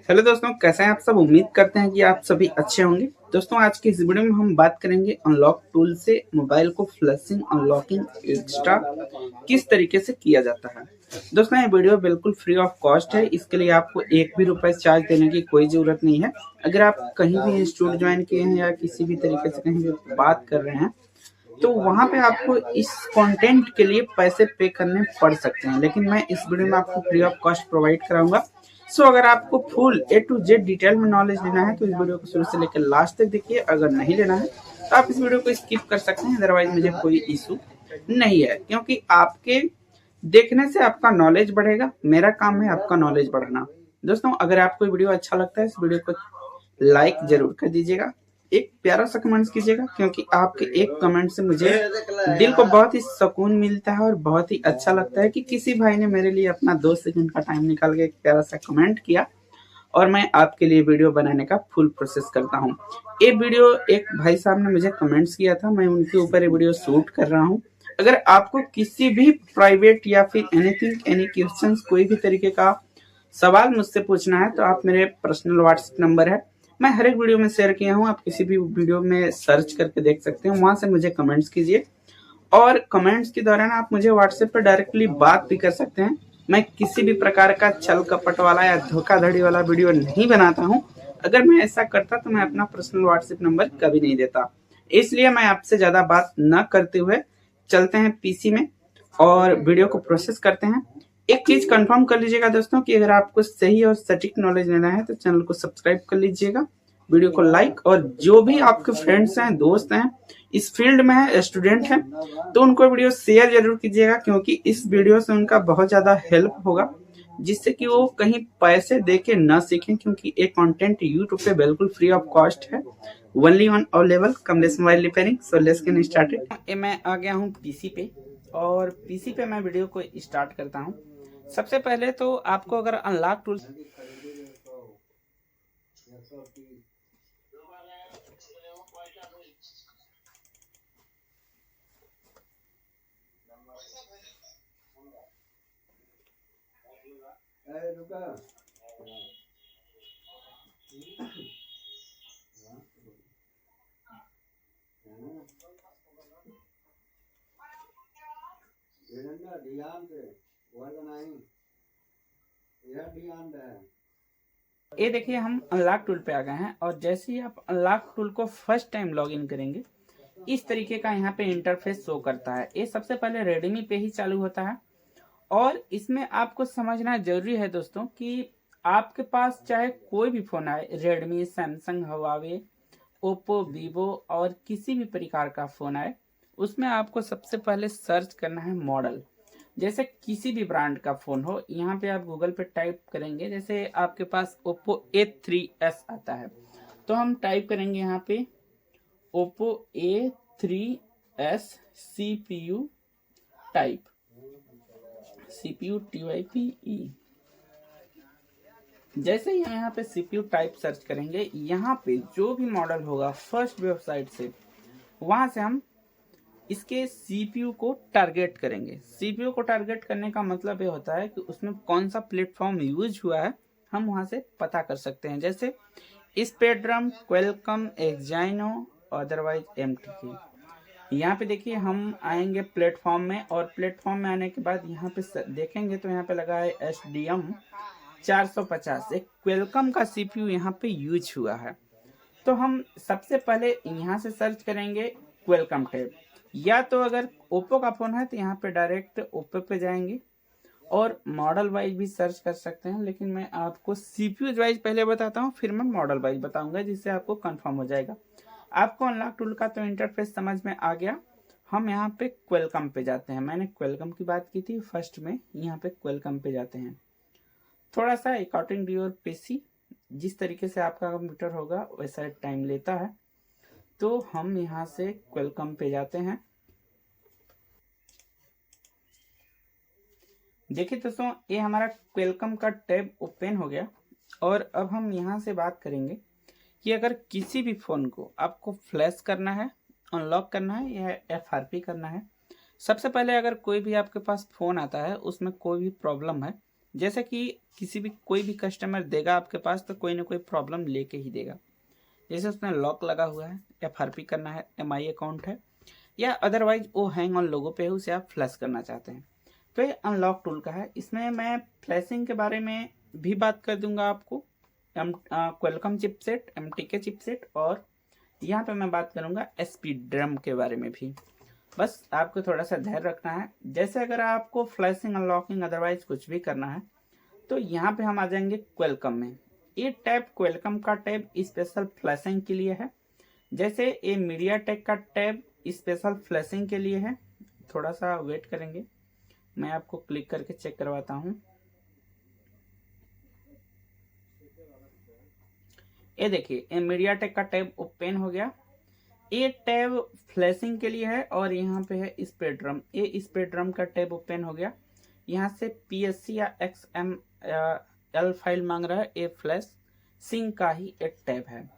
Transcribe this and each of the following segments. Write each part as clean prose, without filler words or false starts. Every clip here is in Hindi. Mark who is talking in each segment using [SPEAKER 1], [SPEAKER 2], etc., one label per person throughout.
[SPEAKER 1] हेलो दोस्तों, कैसे हैं आप सब। उम्मीद करते हैं कि आप सभी अच्छे होंगे। दोस्तों, आज की इस वीडियो में हम बात करेंगे अनलॉक टूल से मोबाइल को फ्लशिंग, अनलॉकिंग एक्स्ट्रा किस तरीके से किया जाता है। दोस्तों, ये वीडियो बिल्कुल फ्री ऑफ कॉस्ट है। इसके लिए आपको एक भी रुपए चार्ज देने की कोई जरूरत नहीं है। अगर आप कहीं भी इंस्टीट्यूट ज्वाइन किए हैं या किसी भी तरीके से कहीं भी बात कर रहे हैं तो वहां पे आपको इस कंटेंट के लिए पैसे पे करने पड़ सकते हैं, लेकिन मैं इस वीडियो में आपको फ्री ऑफ कॉस्ट प्रोवाइड कराऊंगा। सो अगर आपको full A to Z detail में नॉलेज लेना है तो इस वीडियो को शुरू से लेकर लास्ट तक देखिए। अगर नहीं लेना है तो आप इस वीडियो को स्किप कर सकते हैं, अदरवाइज मुझे कोई इशू नहीं है, क्योंकि आपके देखने से आपका नॉलेज बढ़ेगा। मेरा काम है आपका नॉलेज बढ़ाना। दोस्तों, अगर आपको वीडियो अच्छा लगता है इस वीडियो को लाइक जरूर कर दीजिएगा, एक प्यारा सा कमेंट कीजिएगा, क्योंकि आपके एक कमेंट से मुझे दिल को बहुत ही सुकून मिलता है और बहुत ही अच्छा लगता है कि किसी भाई ने मेरे लिए अपना 2 सेकंड का टाइम निकाल के एक प्यारा सा कमेंट किया और मैं आपके लिए वीडियो बनाने का फुल प्रोसेस करता हूँ। ये वीडियो एक भाई साहब ने मुझे कमेंट्स किया था, मैं उनके ऊपर ये वीडियो शूट कर रहा हूँ। अगर आपको किसी भी प्राइवेट या फिर एनीथिंग एनी क्वेश्चंस कोई भी तरीके का सवाल मुझसे पूछना है तो आप मेरे पर्सनल व्हाट्सएप नंबर है, मैं हर एक वीडियो में शेयर किया हूँ, आप किसी भी वीडियो में सर्च करके देख सकते हैं, वहां से मुझे कमेंट्स कीजिए। और कमेंट्स के दौरान आप मुझे व्हाट्सएप पर डायरेक्टली बात भी कर सकते हैं। मैं किसी भी प्रकार का छल कपट वाला या धोखाधड़ी वाला वीडियो नहीं बनाता हूँ। अगर मैं ऐसा करता तो मैं अपना पर्सनल व्हाट्सएप नंबर कभी नहीं देता। इसलिए मैं आपसे ज्यादा बात न करते हुए चलते हैं पीसी में और वीडियो को प्रोसेस करते हैं। एक चीज कंफर्म कर लीजिएगा दोस्तों कि अगर आपको सही और सटीक नॉलेज लेना है तो चैनल को सब्सक्राइब कर लीजिएगा, वीडियो को लाइक, और जो भी आपके फ्रेंड्स हैं, दोस्त हैं, इस फील्ड में है, स्टूडेंट हैं, तो उनको वीडियो शेयर जरूर कीजिएगा, क्योंकि इस वीडियो से उनका बहुत ज्यादा हेल्प होगा, जिससे कि वो कहीं पैसे दे के न सीखें, क्योंकि एक कंटेंट यूट्यूब पे बिल्कुल फ्री ऑफ कॉस्ट है, only on available Kamlesh mobile repairing. So let's get started. मैं आ गया हूँ पीसी पे और पीसी पे मैं वीडियो को स्टार्ट करता हूँ। सबसे पहले तो आपको अगर अनलॉक टूल ये देखिए हम अनलॉक टूल पे आ गए हैं और जैसे ही आप अनलॉक टूल को फर्स्ट टाइम लॉगिन करेंगे इस तरीके का यहाँ पे इंटरफेस शो करता है। ये सबसे पहले रेडमी पे ही चालू होता है और इसमें आपको समझना जरूरी है दोस्तों कि आपके पास चाहे कोई भी फोन आए, Redmi, Samsung, Huawei, Oppo, Vivo और किसी भी प्रकार का फोन आए, उसमें आपको सबसे पहले सर्च करना है मॉडल। जैसे किसी भी ब्रांड का फोन हो, यहाँ पे आप गूगल पे टाइप करेंगे, जैसे आपके पास ओप्पो A3s आता है तो हम टाइप करेंगे यहाँ पे Oppo A3s CPU type, CPU TYPE। जैसे ही यहाँ पे CPU टाइप सर्च करेंगे, यहाँ पे जो भी मॉडल होगा फर्स्ट वेबसाइट से, वहां से हम इसके CPU को टारगेट करेंगे। CPU को टारगेट करने का मतलब ये होता है कि उसमें कौन सा प्लेटफॉर्म यूज हुआ है, हम वहां से पता कर सकते हैं। जैसे स्पेक्ट्रम, क्वेलकम, एक्जाइनो, अदरवाइज MTK। यहाँ पे देखिए हम आएंगे प्लेटफॉर्म में और प्लेटफॉर्म में आने के बाद यहाँ पे देखेंगे तो यहाँ पे लगा है SDM 450, एक क्वेलकम का CPU यहाँ पे यूज हुआ है। तो हम सबसे पहले यहाँ से सर्च करेंगे क्वेलकम टैब, या तो अगर ओप्पो का फोन है तो यहाँ पे डायरेक्ट ओप्पो पे जाएंगे और मॉडल वाइज भी सर्च कर सकते हैं, लेकिन मैं आपको CPU वाइज पहले बताता हूँ, फिर मैं मॉडल वाइज बताऊंगा, जिससे आपको कंफर्म हो जाएगा। आपको अनलॉक टूल का तो इंटरफेस समझ में आ गया। हम यहाँ पे क्वेलकम पे जाते हैं, मैंने क्वेलकम की बात की थी फर्स्ट में, यहाँ पे क्वेलकम पे जाते हैं। थोड़ा सा अकॉर्डिंग टू योर पीसी, जिस तरीके से आपका कंप्यूटर होगा वैसा टाइम लेता है, तो हम यहाँ से क्वेलकम पे जाते हैं। देखिए दोस्तों, ये हमारा क्वेलकम का टैब ओपन हो गया और अब हम यहाँ से बात करेंगे कि अगर किसी भी फोन को आपको फ्लैश करना है, अनलॉक करना है या FRP करना है, सबसे पहले अगर कोई भी आपके पास फोन आता है उसमें कोई भी प्रॉब्लम है जैसे कि किसी भी कोई भी कस्टमर देगा आपके पास तो कोई ना कोई प्रॉब्लम लेके ही देगा। जैसे उसमें लॉक लगा हुआ है, FRP करना है, MI अकाउंट है, या अदरवाइज वो हैंग ऑन लोगो पे है, उसे आप फ्लश करना चाहते हैं, तो ये अनलॉक टूल का है। इसमें मैं फ्लैशिंग के बारे में भी बात कर दूंगा आपको, क्वालकॉम चिपसेट, MTK चिपसेट, और यहाँ पे मैं बात करूंगा SPDRAM के बारे में भी। बस आपको थोड़ा सा ध्यान रखना है। जैसे अगर आपको फ्लैशिंग, अनलॉकिंग, अदरवाइज कुछ भी करना है तो यहाँ पे हम आ जाएंगे क्वालकॉम में। ये टैब क्वालकॉम का टैब स्पेशल फ्लैशिंग के लिए है, जैसे ये मीडियाटेक का टैब स्पेशल फ्लैशिंग के लिए है। थोड़ा सा वेट करेंगे, मैं आपको क्लिक करके चेक करवाता हूँ। ये देखिए, ये मीडियाटेक का टैब ओपन हो गया। ये टैब फ्लैशिंग के लिए है, और यहाँ पे है स्पेक्ट्रम, ये स्पेक्ट्रम का टैब ओपन हो गया। यहाँ से PSC या XML फाइल मांग रहा है, ये फ्लैश सिंक का ही एक टैब है।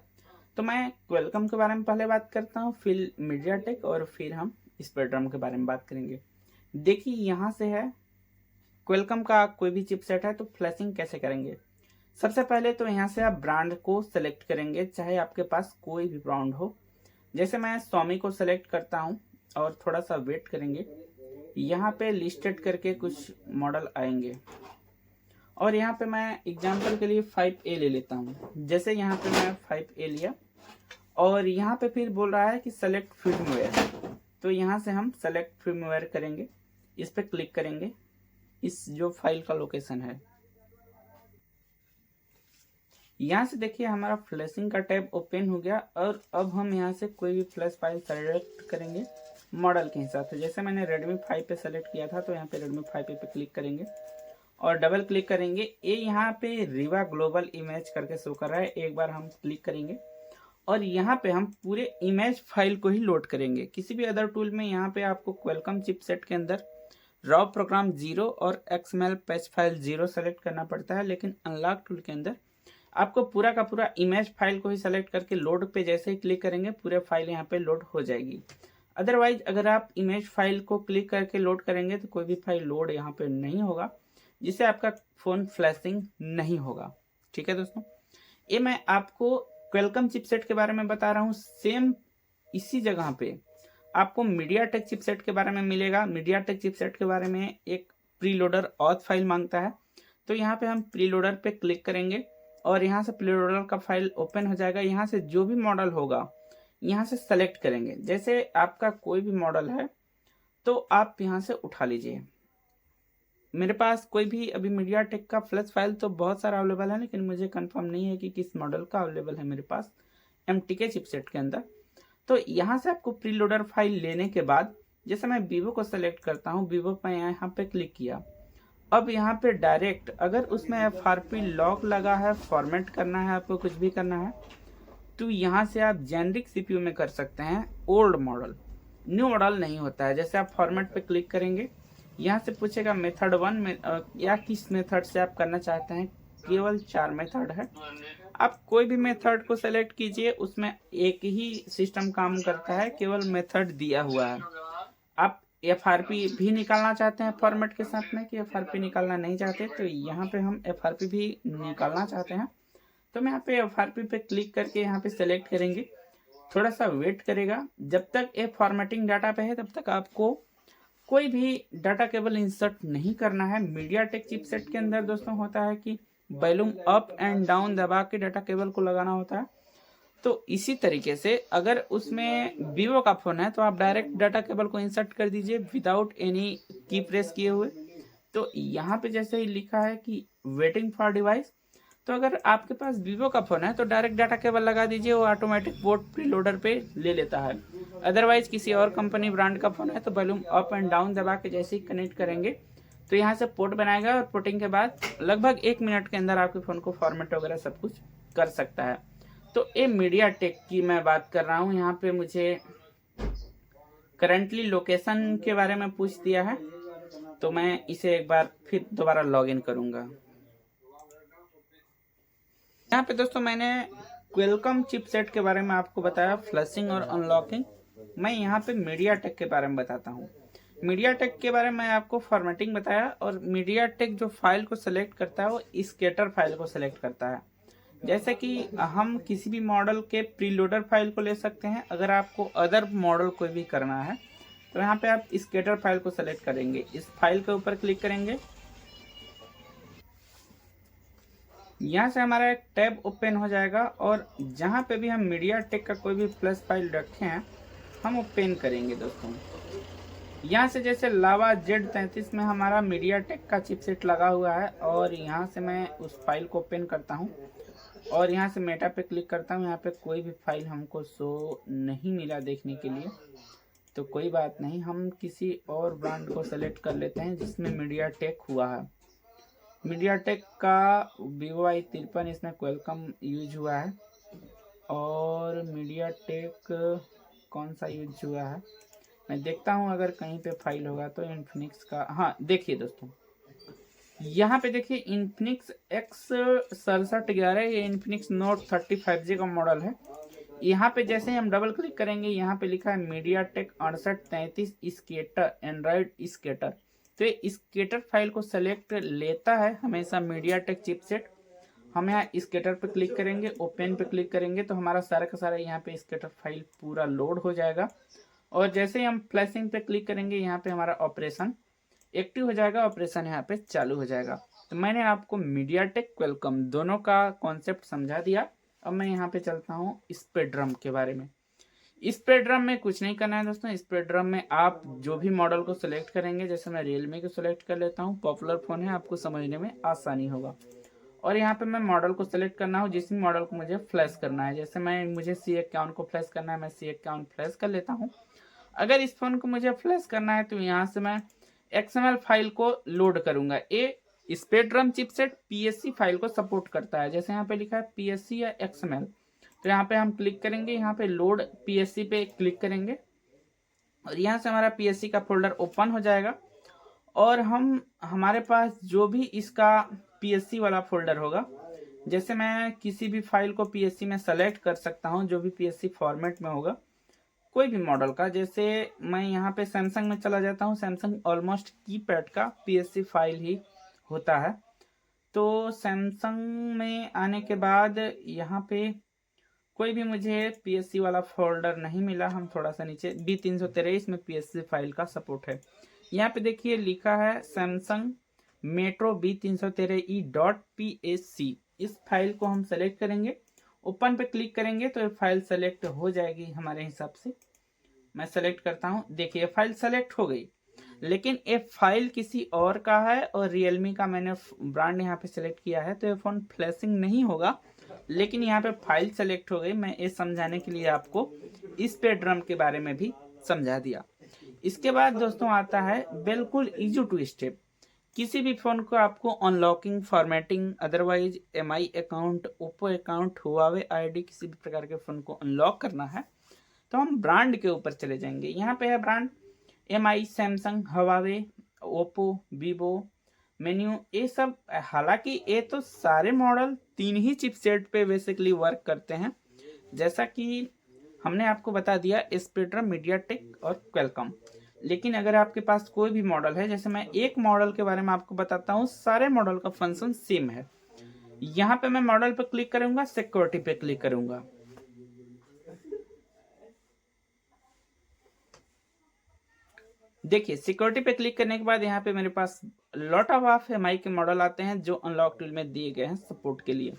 [SPEAKER 1] तो मैं क्वालकॉम के बारे में पहले बात करता हूँ, फिर मीडियाटेक, और फिर हम स्पेक्ट्रम के बारे में बात करेंगे। देखिए यहाँ से है, क्वालकॉम का कोई भी चिपसेट है तो फ्लैशिंग कैसे करेंगे। सबसे पहले तो यहाँ से आप ब्रांड को सेलेक्ट करेंगे, चाहे आपके पास कोई भी ब्रांड हो। जैसे मैं Xiaomi को सेलेक्ट करता हूँ, और थोड़ा सा वेट करेंगे। यहाँ पे लिस्टेड करके कुछ मॉडल आएंगे, और यहाँ पे मैं एग्जांपल के लिए 5A ले लेता हूँ। जैसे यहाँ पे मैं 5A लिया, और यहाँ पे फिर बोल रहा है कि सेलेक्ट फर्मवेयर, तो यहाँ से हम सेलेक्ट फर्मवेयर करेंगे, इस पे क्लिक करेंगे, इस जो फाइल का लोकेशन है। यहाँ से देखिए हमारा फ्लैशिंग का टैब ओपन हो गया, और अब हम यहाँ से कोई भी फ्लैश फाइल सेलेक्ट करेंगे मॉडल के हिसाब से। जैसे मैंने Redmi 5 पे सेलेक्ट किया था, तो यहाँ पे Redmi 5 पे क्लिक करेंगे और डबल क्लिक करेंगे। ये यहाँ पे रिवा ग्लोबल इमेज करके शो कर रहा है, एक बार हम क्लिक करेंगे, और यहाँ पे हम पूरे इमेज फाइल को ही लोड करेंगे। किसी भी अदर टूल में यहाँ पे आपको क्वालकॉम चिपसेट के अंदर रॉ प्रोग्राम 0 और XML पैच फाइल 0 सेलेक्ट करना पड़ता है, लेकिन अनलॉक टूल के अंदर आपको पूरा का पूरा इमेज फाइल को ही सेलेक्ट करके लोड पे जैसे ही क्लिक करेंगे, पूरे फाइल यहाँ पे लोड हो जाएगी। अदरवाइज अगर आप इमेज फाइल को क्लिक करके लोड करेंगे तो कोई भी फाइल लोड यहाँ पे नहीं होगा, जिससे आपका फोन फ्लैशिंग नहीं होगा। ठीक है दोस्तों, ये मैं आपको क्वालकॉम चिपसेट के बारे में बता रहा हूँ। सेम इसी जगह पे आपको मीडियाटेक चिपसेट के बारे में मिलेगा। मीडियाटेक चिपसेट के बारे में एक प्रीलोडर ऑथ फाइल मांगता है, तो यहाँ पे हम प्रीलोडर पे क्लिक करेंगे, और यहाँ से प्रीलोडर का फाइल ओपन हो जाएगा। यहाँ से जो भी मॉडल होगा यहाँ से सेलेक्ट करेंगे। जैसे आपका कोई भी मॉडल है तो आप यहाँ से उठा लीजिए। मेरे पास कोई भी अभी मीडियाटेक का फ्लैश फाइल तो बहुत सारा अवेलेबल है, लेकिन मुझे कंफर्म नहीं है कि किस मॉडल का अवेलेबल है मेरे पास MTK चिपसेट के अंदर। तो यहाँ से आपको प्रीलोडर फाइल लेने के बाद, जैसे मैं वीवो को सेलेक्ट करता हूँ, वीवो पर यहाँ पे क्लिक किया। अब यहाँ पे डायरेक्ट अगर उसमें FRP लॉक लगा है, फॉर्मेट करना है, आपको कुछ भी करना है, तो यहाँ से आप जेनरिक CPU में कर सकते हैं। ओल्ड मॉडल, न्यू मॉडल नहीं होता है। जैसे आप फॉर्मेट पे क्लिक करेंगे, यहाँ से पूछेगा मेथड 1 में या किस मेथड से आप करना चाहते हैं। केवल 4 मेथड है, आप कोई भी मेथड को सेलेक्ट कीजिए, उसमें एक ही सिस्टम काम करता है, केवल मेथड दिया हुआ है। आप FRP भी निकालना चाहते हैं फॉर्मेट के साथ में, कि FRP निकालना नहीं चाहते, तो यहाँ पे हम FRP भी निकालना चाहते हैं, तो मैं यहाँ पे FRP पे क्लिक करके यहाँ पे सेलेक्ट करेंगे। थोड़ा सा वेट करेगा, जब तक ये फॉर्मेटिंग डाटा पे है तब तक आपको कोई भी डाटा केबल इंसर्ट नहीं करना है। मीडियाटेक चिपसेट के अंदर दोस्तों होता है कि वॉल्यूम अप एंड डाउन दबा के डाटा केबल को लगाना होता है। तो इसी तरीके से अगर उसमें वीवो का फोन है तो आप डायरेक्ट डाटा केबल को इंसर्ट कर दीजिए विदाउट एनी की प्रेस किए हुए। तो यहाँ पे जैसे ही लिखा है कि वेटिंग फॉर डिवाइस, तो अगर आपके पास वीवो का फोन है तो डायरेक्ट डाटा केबल लगा दीजिए, वो ऑटोमेटिक पोर्ट प्रीलोडर पे ले लेता है। अदरवाइज किसी और कंपनी ब्रांड का फोन है तो वॉल्यूम अप एंड डाउन दबा के जैसे ही कनेक्ट करेंगे तो यहाँ से पोर्ट बनाएगा, और पोर्टिंग के बाद लगभग 1 मिनट के अंदर आपके फोन को फॉर्मेट वगैरह सब कुछ कर सकता है। तो ये मीडियाटेक की मैं बात कर रहा हूँ। यहाँ पे मुझे करंटली लोकेशन के बारे में पूछ दिया है, तो मैं इसे एक बार फिर दोबारा लॉग इन करूंगा। यहाँ पे दोस्तों मैंने क्वालकॉम चिपसेट के बारे में आपको बताया, फ्लशिंग और अनलॉकिंग। मैं यहाँ पे मीडियाटेक के बारे में बताता हूँ। मीडिया टेक के बारे में आपको फॉर्मेटिंग बताया, और मीडिया टेक जो फाइल को सेलेक्ट करता है वो स्केटर फाइल को सेलेक्ट करता है। जैसे कि हम किसी भी मॉडल के प्रीलोडर फाइल को ले सकते हैं। अगर आपको अदर मॉडल कोई भी करना है तो यहाँ पे आप स्केटर फाइल को सेलेक्ट करेंगे, इस फाइल के ऊपर क्लिक करेंगे, यहाँ से हमारा एक टैब ओपन हो जाएगा, और जहाँ पे भी हम मीडिया टेक का कोई भी फ्लैश फाइल रखे हैं हम ओपन करेंगे दोस्तों। यहाँ से जैसे लावा Z33 में हमारा मीडिया टेक का चिपसेट लगा हुआ है, और यहाँ से मैं उस फाइल को ओपन करता हूँ और यहाँ से मेटा पे क्लिक करता हूँ। यहाँ पे कोई भी फाइल हमको शो नहीं मिला देखने के लिए, तो कोई बात नहीं, हम किसी और ब्रांड को सेलेक्ट कर लेते हैं जिसमें मीडिया टेक हुआ है। मीडिया टेक का Vivo i53 इसमें क्वेलकम यूज हुआ है, और मीडिया टेक कौन सा यूज हुआ है मैं देखता हूँ, अगर कहीं पे फाइल होगा तो इन्फिनिक्स का। हाँ देखिए दोस्तों, यहाँ पे देखिए इन्फिनिक्स X6711, ये इन्फिनिक्स नोट 35G का मॉडल है। यहाँ पे जैसे ही हम डबल क्लिक करेंगे यहाँ पे लिखा है MediaTek 6833 scatter Android scatter. तो ये स्केटर फाइल को सेलेक्ट लेता है हमेशा मीडिया टेक चिपसेट। हम यहाँ स्केटर पे क्लिक करेंगे, ओपन पे क्लिक करेंगे तो हमारा सारा का सारा यहाँ पे स्केटर फाइल पूरा लोड हो जाएगा। और जैसे ही हम फ्लैशिंग पे क्लिक करेंगे यहाँ पे हमारा ऑपरेशन एक्टिव हो जाएगा, ऑपरेशन यहाँ पे चालू हो जाएगा। तो मैंने आपको मीडिया टेक क्वेलकम दोनों का कॉन्सेप्ट समझा दिया। अब मैं यहाँ पे चलता हूँ स्पेक्ट्रम के बारे में। स्पेक्ट्रम में कुछ नहीं करना है दोस्तों। स्पेक्ट्रम में आप जो भी मॉडल को सिलेक्ट करेंगे, जैसे मैं रियलमी को सिलेक्ट कर लेता हूँ, पॉपुलर फोन है, आपको समझने में आसानी होगा। और यहाँ पे मैं मॉडल को सिलेक्ट करना हो, जिस भी मॉडल को मुझे फ्लैश करना है, जैसे मुझे C51 को फ्लैश करना है, मैं C51 फ्लैश कर लेता हूँ। अगर इस फोन को मुझे फ्लैश करना है तो यहाँ से मैं XML फाइल को लोड करूंगा। ये स्पेक्ट्रम चिपसेट PSC फाइल को सपोर्ट करता है, जैसे यहाँ पे लिखा है PSC या XML, तो यहाँ पे हम क्लिक करेंगे, यहाँ पे लोड PSC पे क्लिक करेंगे और यहाँ से हमारा PSC का फोल्डर ओपन हो जाएगा। और हमारे पास जो भी इसका PSC वाला फोल्डर होगा, जैसे मैं किसी भी फाइल को PSC में सेलेक्ट कर सकता हूँ जो भी PSC फॉर्मेट में होगा कोई भी मॉडल का। जैसे मैं यहाँ पे सैमसंग में चला जाता हूँ, सैमसंग ऑलमोस्ट कीपैड का PSC फाइल ही होता है। तो सैमसंग में आने के बाद यहाँ पे कोई भी मुझे PSC वाला फोल्डर नहीं मिला। हम थोड़ा सा नीचे B323 में PSC फाइल का सपोर्ट है। यहाँ पे देखिए लिखा है सैमसंग मेट्रो B313E.PSC। इस फाइल को हम सेलेक्ट करेंगे, ओपन पे क्लिक करेंगे तो ये फाइल सेलेक्ट हो जाएगी हमारे हिसाब से। मैं सेलेक्ट करता हूँ, देखिए फाइल सेलेक्ट हो गई, लेकिन ये फाइल किसी और का है और रियलमी का मैंने ब्रांड यहाँ पे सेलेक्ट किया है, तो ये फोन फ्लैशिंग नहीं होगा, लेकिन यहाँ पे फाइल सेलेक्ट हो गई। मैं ये समझाने के लिए आपको स्पेक्ट्रम के बारे में भी समझा दिया। इसके बाद दोस्तों आता है बिल्कुल इजी टू स्टेप। किसी भी फोन को आपको unlocking, formatting, otherwise MI account, Oppo account, Huawei ID, किसी भी प्रकार के फोन को अनलॉक करना है तो हम ब्रांड के ऊपर चले जाएंगे। यहाँ पे है brand MI, Samsung, Huawei, Oppo, Vivo, menu, ये सब। हालांकि ये तो सारे मॉडल 3 ही चिपसेट पे बेसिकली वर्क करते हैं, जैसा कि हमने आपको बता दिया स्पेक्ट्रम, मीडियाटेक और क्वेलकम। लेकिन अगर आपके पास कोई भी मॉडल है, जैसे मैं एक मॉडल के बारे में आपको बताता हूँ, सारे मॉडल का फंक्शन सेम है। यहाँ पे मैं मॉडल पे क्लिक करूंगा, सिक्योरिटी पे क्लिक करूंगा, देखिए सिक्योरिटी पे क्लिक करने के बाद यहाँ पे मेरे पास लॉट ऑफ MI के मॉडल आते हैं जो अनलॉक टूल में दिए गए हैं सपोर्ट के लिए।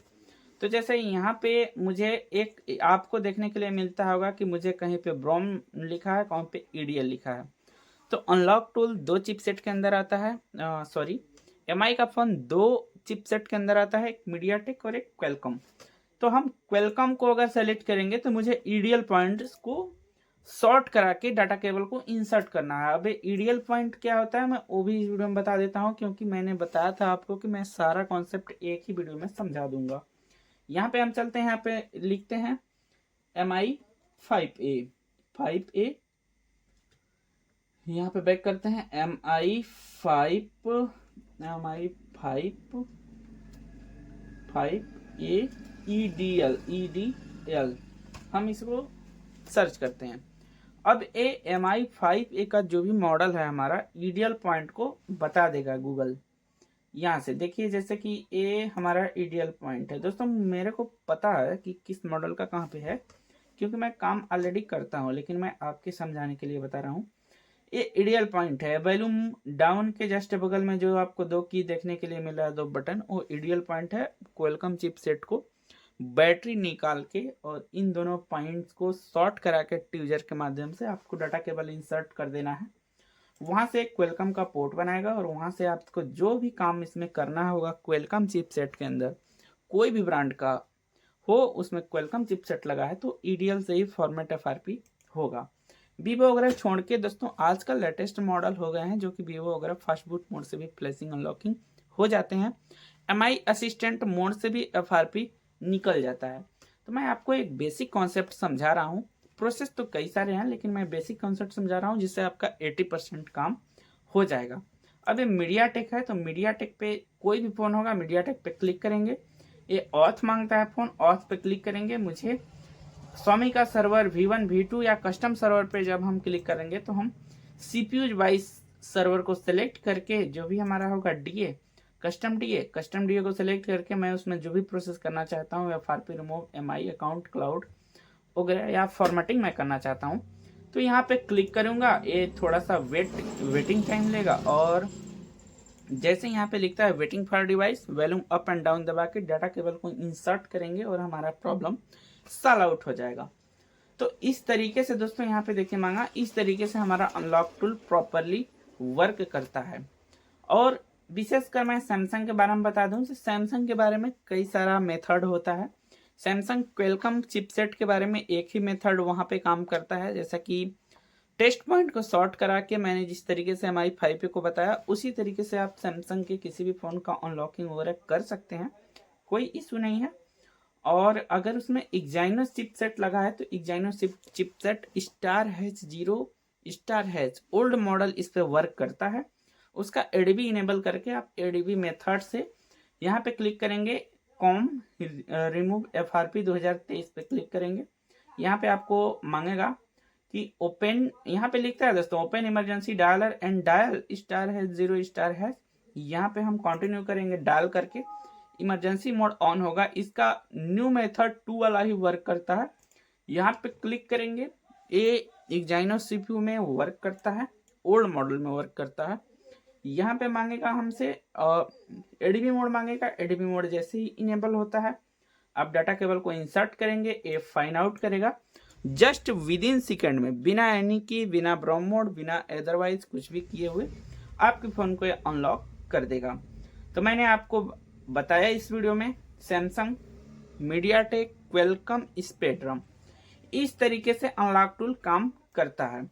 [SPEAKER 1] तो जैसे यहाँ पे मुझे एक आपको देखने के लिए मिलता होगा कि मुझे कहीं पे ब्रोम लिखा है, कहीं पे EDL लिखा है। तो अनलॉक टूल 2 चिपसेट के अंदर आता है, सॉरी MI का फोन 2 चिपसेट के अंदर आता है, एक मीडियाटेक और एक क्वेलकम। तो हम क्वेलकम को अगर सेलेक्ट करेंगे तो मुझे EDL पॉइंट्स को शॉर्ट करा के डाटा केबल को इंसर्ट करना है। अब EDL पॉइंट क्या होता है मैं वो भी इस वीडियो में बता देता हूँ, क्योंकि मैंने बताया था आपको कि मैं सारा कॉन्सेप्ट एक ही वीडियो में समझा दूंगा। यहाँ पे हम चलते हैं, यहाँ पे लिखते हैं MI 5A, यहाँ पे बैक करते हैं MI 5A EDL, हम इसको सर्च करते हैं। अब MI5A का जो भी मॉडल है हमारा ईडियल पॉइंट को बता देगा गूगल। यहाँ से देखिए जैसे कि ये हमारा ईडियल पॉइंट है। दोस्तों मेरे को पता है कि किस मॉडल का कहाँ पे है, क्योंकि मैं काम ऑलरेडी करता हूँ, लेकिन मैं आपके समझाने के लिए बता रहा हूँ। ये आइडियल पॉइंट है। वॉल्यूम डाउन के जस्ट बगल में जो आपको दो की देखने के लिए मिल रहा है, दो बटन, वो आइडियल पॉइंट है। क्वालकॉम चिपसेट को बैटरी निकाल के और इन दोनों पॉइंट्स को शॉर्ट करा के ट्यूजर के माध्यम से आपको डाटा केबल इंसर्ट कर देना है। वहां से क्वालकॉम का पोर्ट बनाएगा और वहां से आपको जो भी काम इसमें करना होगा क्वालकॉम चिपसेट के अंदर, कोई भी ब्रांड का हो उसमें क्वालकॉम चिपसेट लगा है तो ईडियल से ही फॉर्मेट FRP होगा। वीवो वगैरह छोड़ के दोस्तों आजकल लेटेस्ट मॉडल हो गए हैं जो कि वीवो वगैरह फास्ट बूट मोड से भी फ्लैशिंग अनलॉकिंग हो जाते हैं। MI असिस्टेंट मोड से भी FRP निकल जाता है। तो मैं आपको एक बेसिक कॉन्सेप्ट समझा रहा हूँ। प्रोसेस तो कई सारे हैं लेकिन मैं बेसिक कॉन्सेप्ट समझा रहा हूँ जिससे आपका 80% काम हो जाएगा। अब ये मीडिया टेक है तो मीडिया टेक पे कोई भी फ़ोन होगा, मीडिया टेक पे क्लिक करेंगे, ये ऑथ मांगता है फ़ोन, ऑथ पे क्लिक करेंगे। मुझे स्वामी का सर्वर V1 V2 या कस्टम सर्वर पे जब हम क्लिक करेंगे तो हम CPU वाइज सर्वर को सिलेक्ट करके जो भी हमारा होगा कस्टम DA को सिलेक्ट करके मैं उसमें जो भी प्रोसेस करना चाहता हूँ, FRP remove, MI account cloud वगैरह या फॉर्मेटिंग मैं करना चाहता हूँ, तो यहाँ पे क्लिक करूँगा। ये थोड़ा सा वेटिंग टाइम लेगा और जैसे यहाँ पे लिखता है waiting for device, volume up and down दबा के डाटा केबल को इंसर्ट करेंगे और हमारा प्रॉब्लम सॉल्व आउट हो जाएगा। तो इस तरीके से दोस्तों यहाँ पे देखिए मांगा, इस तरीके से हमारा अनलॉक टूल प्रॉपरली वर्क करता है। और विशेषकर मैं सैमसंग के बारे में बता दूं तो सैमसंग के बारे में कई सारा मेथड होता है। सैमसंग क्वालकॉम चिपसेट के बारे में एक ही मेथड वहाँ पे काम करता है, जैसा कि टेस्ट पॉइंट को शॉर्ट करा के मैंने जिस तरीके से MI5A को बताया उसी तरीके से आप सैमसंग के किसी भी फ़ोन का अनलॉकिंग वगैरह कर सकते हैं, कोई इशू नहीं है। और अगर उसमें एक्जाइनोस चिपसेट लगा है तो एक्जाइनोस चिपसेट *H0 ओल्ड मॉडल इस पे वर्क करता है। उसका ADB इनेबल करके आप ADB मेथड से यहाँ पे क्लिक करेंगे, कॉम रिमूव FRP 2023 पे क्लिक करेंगे। यहाँ पे आपको मांगेगा कि ओपन, यहाँ पे लिखता है दोस्तों open emergency dialer and dial *0*#। यहाँ पे हम कंटिन्यू करेंगे, डायल करके इमरजेंसी मोड ऑन होगा। इसका न्यू मेथड 2 वाला ही वर्क करता है। यहाँ पे क्लिक करेंगे, ये एक्जाइनोस CPU में वर्क करता है, ओल्ड मॉडल में वर्क करता है। यहाँ पे मांगेगा हमसे ADB मोड मांगेगा, ADB मोड जैसे ही इनेबल होता है आप डाटा केबल को इंसर्ट करेंगे, ये फाइंड आउट करेगा जस्ट विदिन सेकेंड में, बिना एनी की, बिना ब्राउन मोड, बिना अदरवाइज कुछ भी किए हुए आपके फ़ोन को ये अनलॉक कर देगा। तो मैंने आपको बताया इस वीडियो में सैमसंग मीडियाटेक क्वालकॉम स्पेक्ट्रम इस तरीके से अनलॉक टूल काम करता है।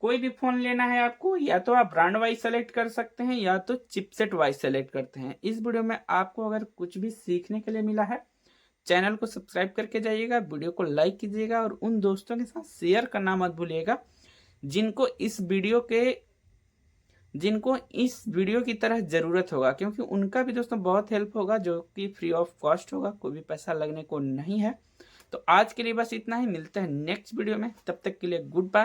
[SPEAKER 1] कोई भी फ़ोन लेना है आपको, या तो आप ब्रांड वाइज सेलेक्ट कर सकते हैं या तो चिपसेट वाइज सेलेक्ट करते हैं। इस वीडियो में आपको अगर कुछ भी सीखने के लिए मिला है, चैनल को सब्सक्राइब करके जाइएगा, वीडियो को लाइक कीजिएगा और उन दोस्तों के साथ शेयर करना मत भूलिएगा जिनको इस वीडियो की तरह ज़रूरत होगा, क्योंकि उनका भी दोस्तों बहुत हेल्प होगा, जो कि फ्री ऑफ कॉस्ट होगा, कोई भी पैसा लगने को नहीं है। तो आज के लिए बस इतना ही, मिलते हैं नेक्स्ट वीडियो में, तब तक के लिए गुड बाय।